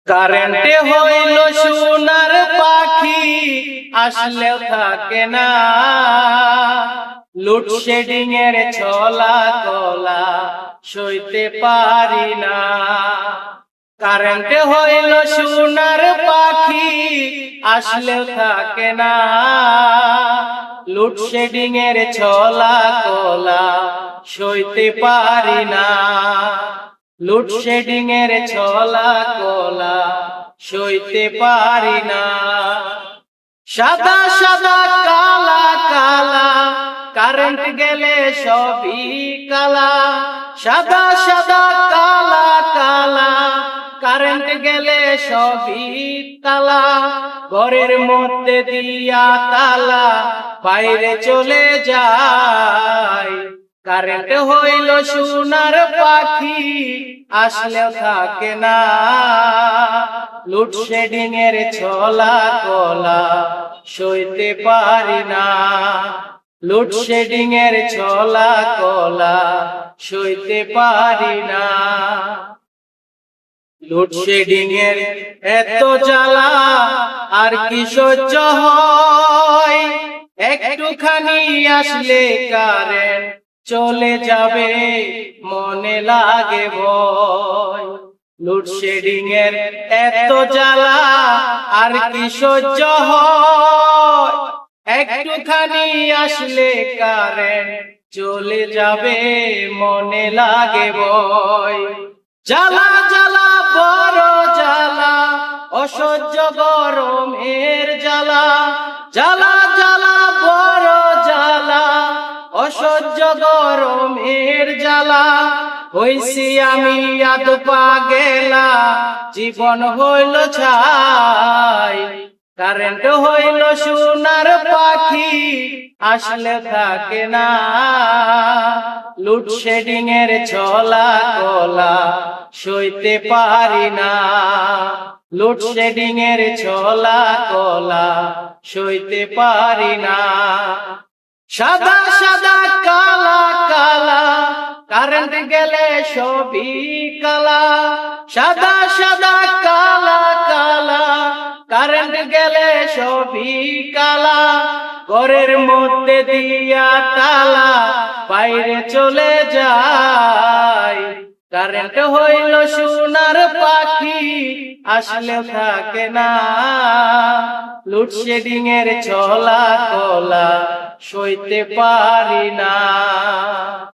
কারেন্টে হইল সোনার পাখি, আসলেও থাকে না। লোডশেডিং এর ছলা কলা সইতে পারি না। কারেন্টে হইল সোনার পাখি, আসলেও থাকে না। লোডশেডিং এর ছলা কলা সইতে পারি না। লোডশেডিং এর ছলা কলা সইতে পারি না। সাদা সাদা কালা কালা কারেন্ট গেলে সবই কালা। সাদা সাদা কালা কালা কারেন্ট গেলে সবই কালা। ঘরের মধ্যে দিয়া তালা, বাইরে চলে যায়। কারেন্ট হইল সোনার পাখি, আসলেও থাকে না। লোডশেডিং এর ছলা কলা সইতে পারি না। লোডশেডিং এর ছলা কলা সইতে পারি না। লোডশেডিং এর এত জ্বালা আর কি সহ্য হয়। একটুখানি আসলে কারেন্ট চলে যাবে, মনে লাগে ভয়। লোডশেডিং এর এত জ্বালা আর কি সহ্য হয়। একটুখানি আসলে কারেন্ট চলে যাবে, মনে লাগে ভয়। জ্বালা জ্বালা বড় জ্বালা, অসহ্য গরমের জ্বালা। জ্বালা জ্বালা বড় জ্বালা, অসহ্য গরমের জ্বালা। হইছি আমি আদ পাগেলা, জীবন হইল ছাই। কারেন্ট হইল সোনার পাখি, আসলে থাকে না। লোডশেডিং এর ছলা কলা সইতে পারি না। লোডশেডিং এর ছলা কলা সইতে পারি না। সাদা সাদা কালা কালা কারেন্ট গেলে সবই কালা। সাদা সাদা কালা কালা কারেন্ট গেলে সবই কালা। ঘরের মধ্যে দিয়া তালা, বাইরে চলে যায়। কারেন্ট হইল সোনার পাখি, আসলেও থাকে না। লোডশেডিং এর ছলা কলা সইতে পারি না।